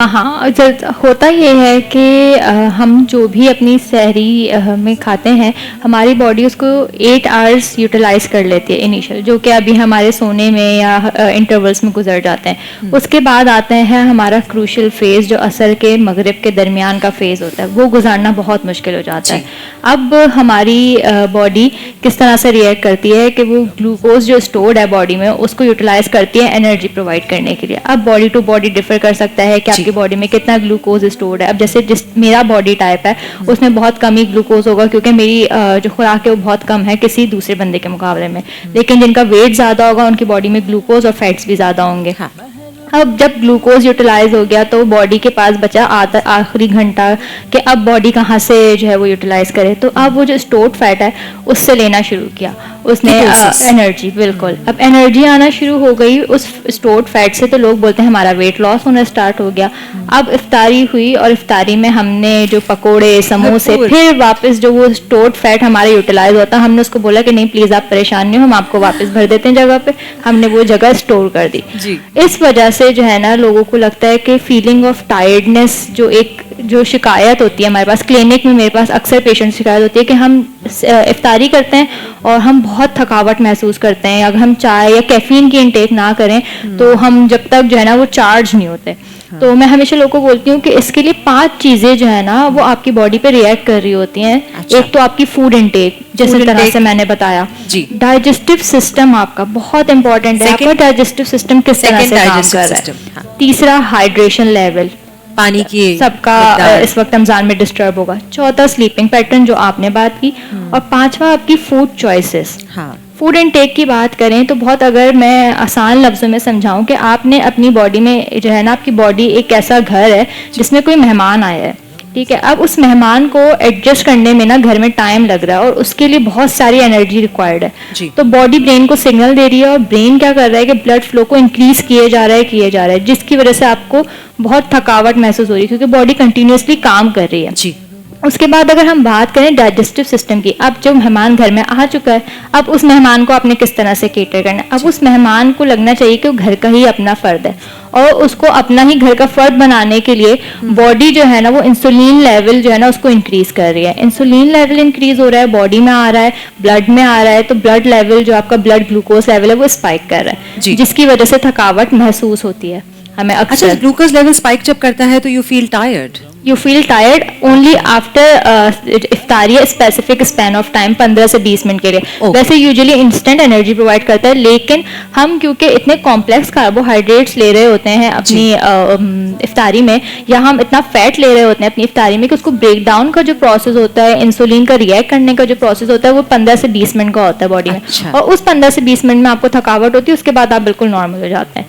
हाँ, होता ये है कि हम जो भी अपनी सहरी में खाते हैं, हमारी बॉडी उसको 8 आवर्स यूटिलाइज कर लेती है इनिशियल, जो कि अभी हमारे सोने में या इंटरवल्स में गुजर जाते हैं। उसके बाद आते हैं हमारा क्रूशियल फेज, जो असर के मगरिब के दरमियान का फेज होता है, वो गुजारना बहुत मुश्किल हो जाता है। अब हमारी बॉडी किस तरह से रिएक्ट करती है कि वो ग्लूकोज जो स्टोर्ड है बॉडी में, उसको यूटिलाइज करती है एनर्जी प्रोवाइड करने के लिए। अब बॉडी टू बॉडी डिफर कर सकता है कि आपकी बॉडी में कितना ग्लूकोज स्टोर्ड है। अब जैसे मेरा बॉडी टाइप है, उसमें बहुत कम ही ग्लूकोज होगा, क्योंकि मेरी जो खुराक है वो बहुत कम है किसी दूसरे बंदे के मुकाबले में। लेकिन जिनका वेट ज़्यादा होगा, उनकी बॉडी में ग्लूकोज और फैट्स भी ज़्यादा होंगे। अब जब ग्लूकोज यूटिलाइज हो गया तो बॉडी के पास बचा आखिरी घंटा कि अब बॉडी कहाँ से जो है वो यूटिलाइज करे। तो अब वो जो स्टोर्ड फैट है उससे लेना शुरू किया उसने एनर्जी। बिल्कुल, अब एनर्जी आना शुरू हो गई उस स्टोर्ड फैट से, तो लोग बोलते हैं हमारा वेट लॉस होना स्टार्ट हो गया। अब इफ्तारी हुई और इफ्तारी में हमने जो पकोड़े समोसे, फिर वापस जो वो स्टोर्ड फैट हमारा यूटिलाइज होता, हमने उसको बोला कि नहीं प्लीज आप परेशान नहीं हो, हम आपको वापस भर देते हैं जगह पे। हमने वो जगह स्टोर कर दी। इस वजह से जो है ना, लोगों को लगता है कि फीलिंग ऑफ टायर्डनेस जो शिकायत होती है हमारे पास क्लिनिक में, मेरे पास अक्सर पेशेंट शिकायत होती है कि हम इफ्तारी करते हैं और हम बहुत थकावट महसूस करते हैं। अगर हम चाय या कैफीन की इंटेक ना करें तो हम जब तक जो है ना वो चार्ज नहीं होते। तो मैं हमेशा लोगों को बोलती हूँ कि इसके लिए 5 चीजें जो है ना वो आपकी बॉडी पे रिएक्ट कर रही होती हैं। एक तो आपकी फूड इंटेक, जैसे तरह से मैंने बताया। डाइजेस्टिव सिस्टम आपका बहुत इंपॉर्टेंट है, आपका डाइजेस्टिव सिस्टम किस तरह से काम कर रहा है। तीसरा हाइड्रेशन लेवल, पानी की सबका इस वक्त रमजान में डिस्टर्ब होगा। चौथा स्लीपिंग पैटर्न जो आपने बात की, और 5वां आपकी फूड चॉइसेस। फूड इनटेक की बात करें तो बहुत, अगर मैं आसान लफ्ज़ों में समझाऊं कि आपने अपनी बॉडी में जो है ना, आपकी बॉडी एक ऐसा घर है जिसमें कोई मेहमान आया है, ठीक है। अब उस मेहमान को एडजस्ट करने में ना घर में टाइम लग रहा है और उसके लिए बहुत सारी एनर्जी रिक्वायर्ड है। तो बॉडी ब्रेन को सिग्नल दे रही है और ब्रेन क्या कर रहा है कि ब्लड फ्लो को इंक्रीज किए जा रहा है, जिसकी वजह से आपको बहुत थकावट महसूस हो रही है, क्योंकि बॉडी कंटिन्यूसली काम कर रही है। उसके बाद अगर हम बात करें डाइजेस्टिव सिस्टम की, अब जो मेहमान घर में आ चुका है, अब उस मेहमान को आपने किस तरह से केटर करना है। अब उस मेहमान को लगना चाहिए कि वो घर का ही अपना फर्द है, और उसको अपना ही घर का फर्द बनाने के लिए बॉडी जो है ना वो इंसुलिन लेवल जो है ना उसको इंक्रीज कर रही है। इंसुलिन लेवल इंक्रीज हो रहा है, बॉडी में आ रहा है, ब्लड में आ रहा है, तो ब्लड लेवल जो आपका ब्लड ग्लूकोज लेवल है वो स्पाइक कर रहा है, जिसकी वजह से थकावट महसूस होती है हमें अक्सर। अच्छा, ग्लूकोज लेवल स्पाइक जब करता है तो you feel tired only after इफ्तारी, स्पेसिफिक स्पैन ऑफ टाइम 15 से 20 मिनट के लिए। वैसे यूजुअली इंस्टेंट एनर्जी प्रोवाइड करता है, लेकिन हम क्योंकि इतने कॉम्प्लेक्स कार्बोहाइड्रेट्स ले रहे होते हैं अपनी इफ्तारी में, या हम इतना फैट ले रहे होते हैं अपनी इफ्तारी में, कि उसको ब्रेक डाउन का जो प्रोसेस होता है, इंसुलिन का रिएक्ट करने का जो प्रोसेस होता है, वो 15 से 20 मिनट का होता है बॉडी में। और उस 15 से 20 मिनट में आपको थकावट होती है, उसके बाद आप बिल्कुल नॉर्मल हो जाते हैं।